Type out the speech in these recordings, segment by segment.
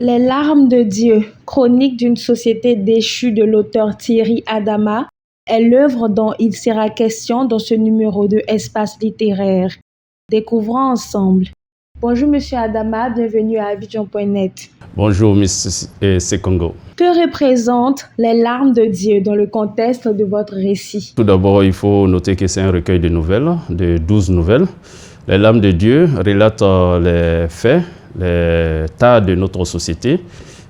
Les larmes de Dieu, chronique d'une société déchue de l'auteur Thierry Adama, est l'œuvre dont il sera question dans ce numéro de Espace littéraire. Découvrons ensemble. Bonjour Monsieur Adama, bienvenue à Abidjan.net. Bonjour Miss Sekongo. Que représentent les larmes de Dieu dans le contexte de votre récit? Tout d'abord, il faut noter que c'est un recueil de nouvelles, de 12 nouvelles. Les larmes de Dieu relatent les faits, les tas de notre société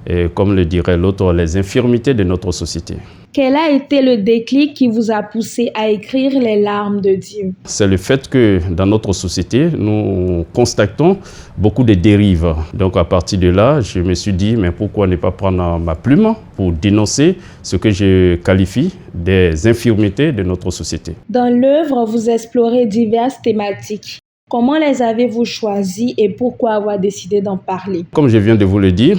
et, comme le dirait l'autre, les infirmités de notre société. Quel a été le déclic qui vous a poussé à écrire les larmes de Dieu? C'est le fait que dans notre société, nous constatons beaucoup de dérives. Donc à partir de là, je me suis dit, mais pourquoi ne pas prendre ma plume pour dénoncer ce que je qualifie des infirmités de notre société. Dans l'œuvre, vous explorez diverses thématiques. Comment les avez-vous choisies et pourquoi avoir décidé d'en parler? Comme je viens de vous le dire,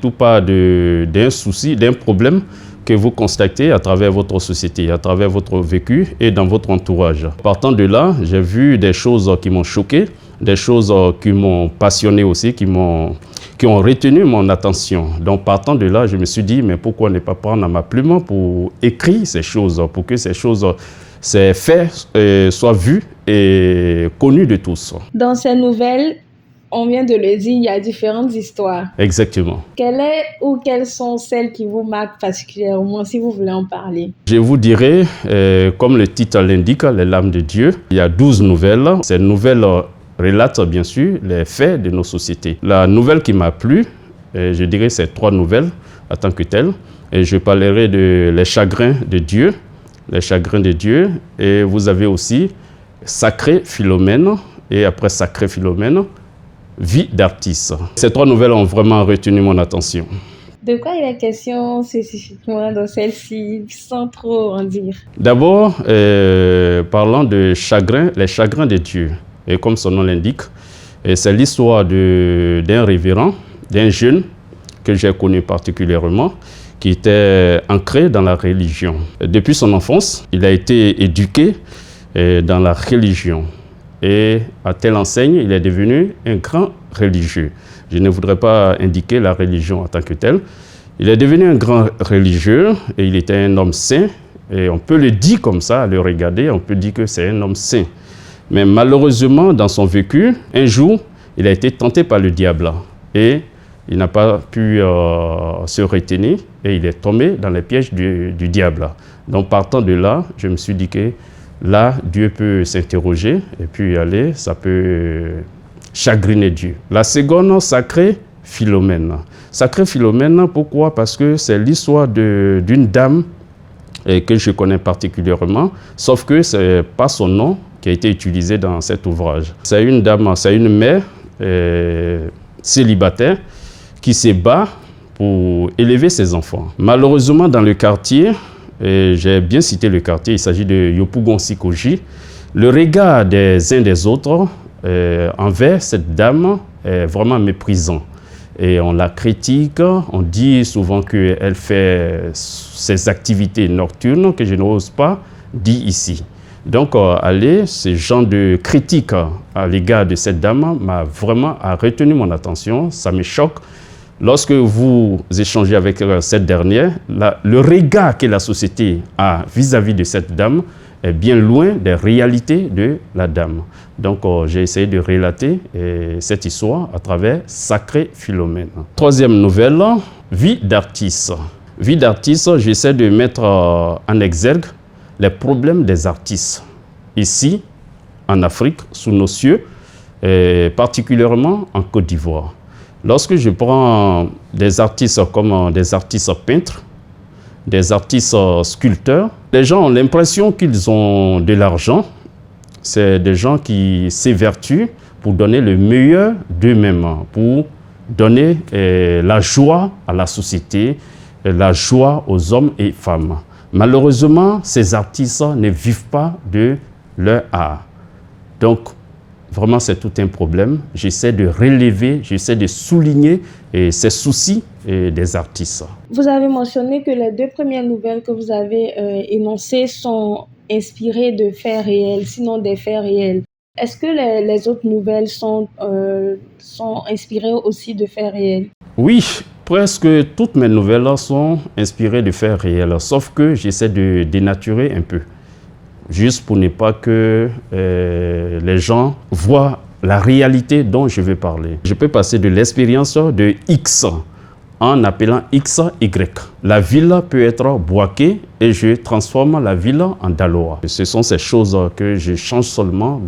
tout part d'un souci, d'un problème que vous constatez à travers votre société, à travers votre vécu et dans votre entourage. Partant de là, j'ai vu des choses qui m'ont choqué, des choses qui m'ont passionné aussi, qui ont retenu mon attention. Donc partant de là, je me suis dit, mais pourquoi ne pas prendre ma plume pour écrire ces choses, pour que ces choses, ces faits soient vus et connus de tous. Dans ces nouvelles, on vient de le dire, il y a différentes histoires. Exactement. Quelles sont celles qui vous marquent particulièrement, si vous voulez en parler? Je vous dirais, comme le titre l'indique, les larmes de Dieu. Il y a 12 nouvelles. Ces nouvelles relatent bien sûr les faits de nos sociétés. La nouvelle qui m'a plu, je dirais c'est 3 nouvelles en tant que telles. Et je parlerai de Les chagrins de Dieu. Les chagrins de Dieu. Et vous avez aussi Sacré Philomène. Et après Sacré Philomène, Vie d'artiste. Ces 3 nouvelles ont vraiment retenu mon attention. De quoi il est question spécifiquement dans celle-ci, sans trop en dire? D'abord, parlant de chagrin, les chagrins de Dieu. Et comme son nom l'indique, c'est l'histoire d'un révérend, d'un jeune que j'ai connu particulièrement, qui était ancré dans la religion. Depuis son enfance, il a été éduqué dans la religion. Et à telle enseigne, il est devenu un grand religieux. Je ne voudrais pas indiquer la religion en tant que telle. Il est devenu un grand religieux et il était un homme saint. Et on peut le dire comme ça, à le regarder, on peut dire que c'est un homme saint. Mais malheureusement, dans son vécu, un jour, il a été tenté par le diable. Et il n'a pas pu se retenir et il est tombé dans les pièges du diable. Donc partant de là, je me suis dit que là, Dieu peut s'interroger et puis aller, ça peut chagriner Dieu. La seconde, Sacré Philomène. Sacré Philomène, pourquoi? Parce que c'est l'histoire d'une dame que je connais particulièrement, sauf que ce n'est pas son nom qui a été utilisé dans cet ouvrage. C'est une dame, c'est une mère célibataire qui se bat pour élever ses enfants. Malheureusement, dans le quartier, et j'ai bien cité le quartier, il s'agit de Yopougon-Sikoji. Le regard des uns des autres envers cette dame est vraiment méprisant. Et on la critique, on dit souvent qu'elle fait ses activités nocturnes que je n'ose pas dire ici. Donc, ce genre de critique à l'égard de cette dame m'a vraiment retenu mon attention, ça me choque. Lorsque vous échangez avec cette dernière, le regard que la société a vis-à-vis de cette dame est bien loin des réalités de la dame. Donc, j'ai essayé de relater cette histoire à travers Sacré Philomène. Troisième nouvelle, Vie d'artiste. Vie d'artiste, j'essaie de mettre en exergue les problèmes des artistes. Ici, en Afrique, sous nos cieux, et particulièrement en Côte d'Ivoire. Lorsque je prends des artistes comme des artistes peintres, des artistes sculpteurs, les gens ont l'impression qu'ils ont de l'argent. C'est des gens qui s'évertuent pour donner le meilleur d'eux-mêmes, pour donner la joie à la société, la joie aux hommes et femmes. Malheureusement, ces artistes ne vivent pas de leur art. Donc, vraiment, c'est tout un problème. J'essaie de relever, j'essaie de souligner ces soucis des artistes. Vous avez mentionné que les 2 premières nouvelles que vous avez énoncées sont inspirées de faits réels, sinon des faits réels. Est-ce que les autres nouvelles sont inspirées aussi de faits réels? Oui, Presque toutes mes nouvelles sont inspirées de faits réels, sauf que j'essaie de dénaturer un peu, juste pour ne pas que les gens voient la réalité dont je vais parler. Je peux passer de l'expérience de X en appelant X Y. La ville peut être Boaké et je transforme la ville en Daloa. Ce sont ces choses que je change seulement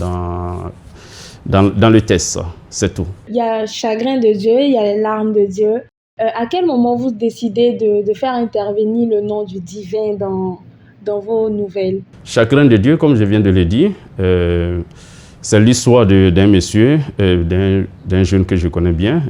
dans le test, c'est tout. Il y a chagrin de Dieu, il y a les larmes de Dieu. À quel moment vous décidez de faire intervenir le nom du divin dans vos nouvelles? Chagrin de Dieu, comme je viens de le dire, c'est l'histoire d'un monsieur, d'un jeune que je connais bien,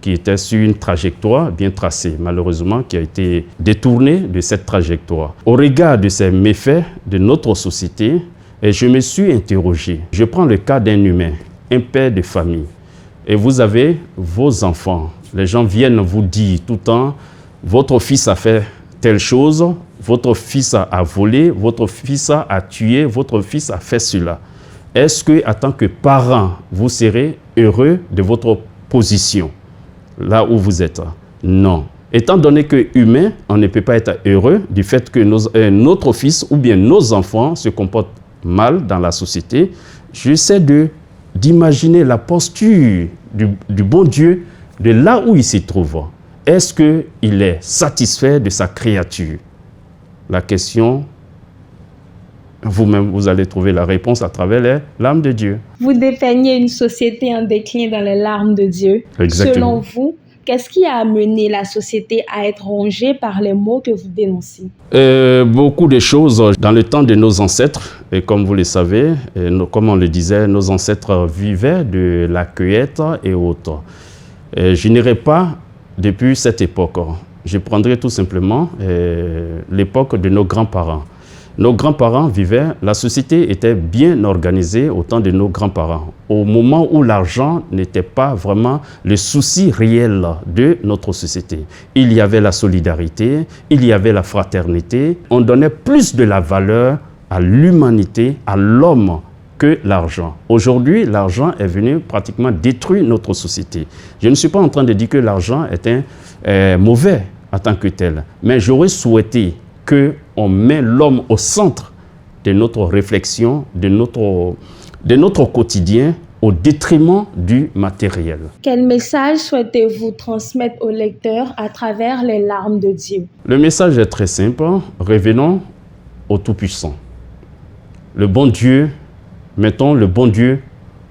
qui était sur une trajectoire bien tracée, malheureusement, qui a été détourné de cette trajectoire. Au regard de ces méfaits de notre société, je me suis interrogé. Je prends le cas d'un humain, un père de famille, et vous avez vos enfants. Les gens viennent vous dire tout le temps, votre fils a fait telle chose, votre fils a volé, votre fils a tué, votre fils a fait cela. Est-ce que, en tant que parent, vous serez heureux de votre position, là où vous êtes? Non. Étant donné que humain, on ne peut pas être heureux du fait que notre fils ou bien nos enfants se comportent mal dans la société, j'essaie d'imaginer la posture du bon Dieu de là où il se trouve. Est-ce qu'il est satisfait de sa créature? La question, vous-même, vous allez trouver la réponse à travers les larmes de Dieu. Vous dépeignez une société en déclin dans les larmes de Dieu. Exactement. Selon vous, qu'est-ce qui a amené la société à être rongée par les maux que vous dénoncez? Beaucoup de choses dans le temps de nos ancêtres. Et comme vous le savez, comme on le disait, nos ancêtres vivaient de la cueillette et autres. Je n'irai pas depuis cette époque. Je prendrai tout simplement l'époque de nos grands-parents. Nos grands-parents vivaient, la société était bien organisée au temps de nos grands-parents, au moment où l'argent n'était pas vraiment le souci réel de notre société. Il y avait la solidarité, il y avait la fraternité. On donnait plus de la valeur à l'humanité, à l'homme, que l'argent. Aujourd'hui, l'argent est venu pratiquement détruire notre société. Je ne suis pas en train de dire que l'argent est mauvais en tant que tel, mais j'aurais souhaité qu'on met l'homme au centre de notre réflexion, de notre quotidien, au détriment du matériel. Quel message souhaitez-vous transmettre aux lecteurs à travers les larmes de Dieu? Le message est très simple. Revenons au Tout-Puissant. Le bon Dieu, mettons le bon Dieu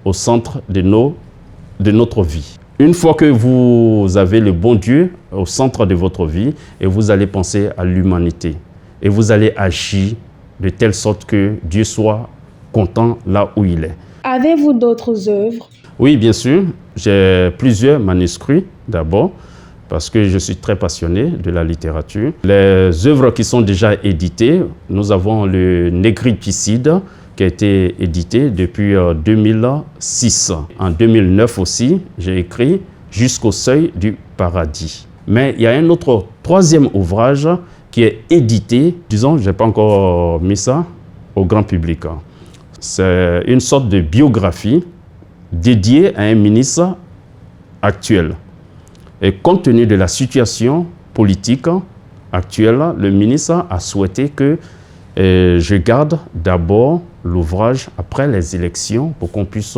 au centre de notre vie. Une fois que vous avez le bon Dieu au centre de votre vie, et vous allez penser à l'humanité, et vous allez agir de telle sorte que Dieu soit content là où il est. Avez-vous d'autres œuvres? Oui, bien sûr. J'ai plusieurs manuscrits d'abord, parce que je suis très passionné de la littérature. Les œuvres qui sont déjà éditées, nous avons le Négritucide, qui a été édité depuis 2006. En 2009 aussi, j'ai écrit Jusqu'au seuil du paradis. Mais il y a un autre troisième ouvrage qui est édité, disons, je n'ai pas encore mis ça au grand public. C'est une sorte de biographie dédiée à un ministre actuel. Et compte tenu de la situation politique actuelle, le ministre a souhaité que je garde d'abord l'ouvrage après les élections pour qu'on puisse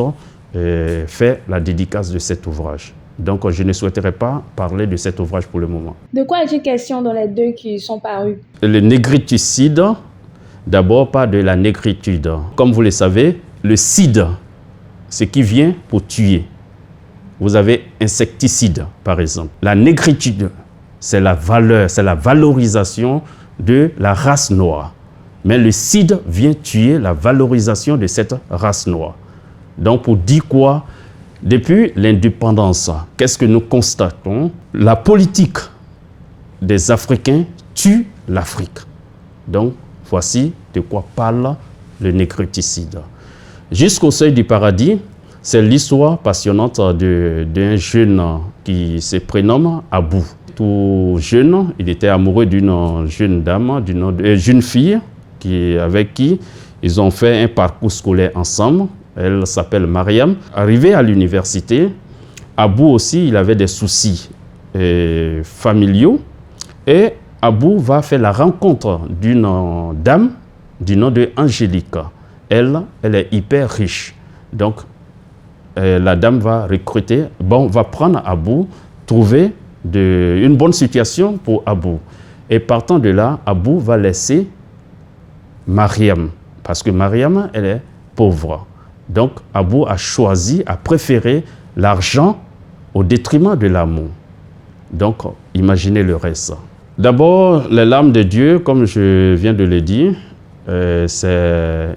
faire la dédicace de cet ouvrage. Donc, je ne souhaiterais pas parler de cet ouvrage pour le moment. De quoi est-il question dans les deux qui sont parus? Le Négritucide, d'abord pas de la négritude. Comme vous le savez, le cide, c'est qui vient pour tuer. Vous avez insecticide, par exemple. La négritude, c'est la valeur, c'est la valorisation de la race noire. Mais le cide vient tuer la valorisation de cette race noire. Donc, pour dire quoi? Depuis l'indépendance, qu'est-ce que nous constatons? La politique des Africains tue l'Afrique. Donc, voici de quoi parle le Négritucide. Jusqu'au seuil du paradis, c'est l'histoire passionnante d'un jeune qui se prénomme Abou. Tout jeune, il était amoureux d'une jeune dame, d'une jeune fille avec qui ils ont fait un parcours scolaire ensemble. Elle s'appelle Mariam. Arrivé à l'université, Abou aussi, il avait des soucis familiaux. Et Abou va faire la rencontre d'une dame du nom de Angélique. Elle est hyper riche. Donc, la dame va recruter, va prendre Abou, trouver une bonne situation pour Abou. Et partant de là, Abou va laisser Mariam, parce que Mariam, elle est pauvre. Donc, Abou a préféré l'argent au détriment de l'amour. Donc, imaginez le reste. D'abord, les larmes de Dieu, comme je viens de le dire, c'est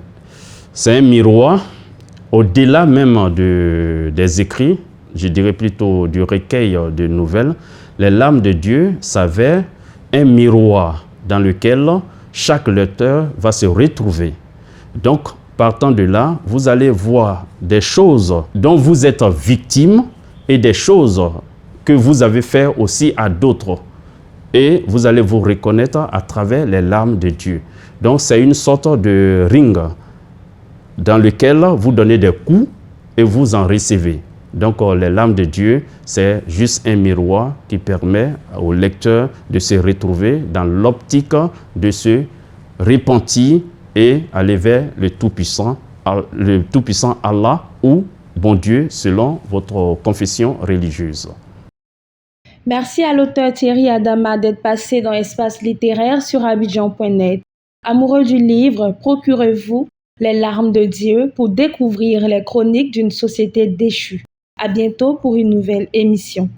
un miroir au-delà même des écrits, je dirais plutôt du recueil de nouvelles. Les larmes de Dieu s'avèrent un miroir dans lequel chaque lecteur va se retrouver. Donc, partant de là, vous allez voir des choses dont vous êtes victime et des choses que vous avez fait aussi à d'autres. Et vous allez vous reconnaître à travers les larmes de Dieu. Donc, c'est une sorte de ring dans lequel vous donnez des coups et vous en recevez. Donc, les larmes de Dieu, c'est juste un miroir qui permet au lecteur de se retrouver dans l'optique de se repentir et aller vers le Tout-Puissant Allah ou bon Dieu selon votre confession religieuse. Merci à l'auteur Thierry Adama d'être passé dans Espace littéraire sur Abidjan.net. Amoureux du livre, procurez-vous Les larmes de Dieu pour découvrir les chroniques d'une société déchue. À bientôt pour une nouvelle émission.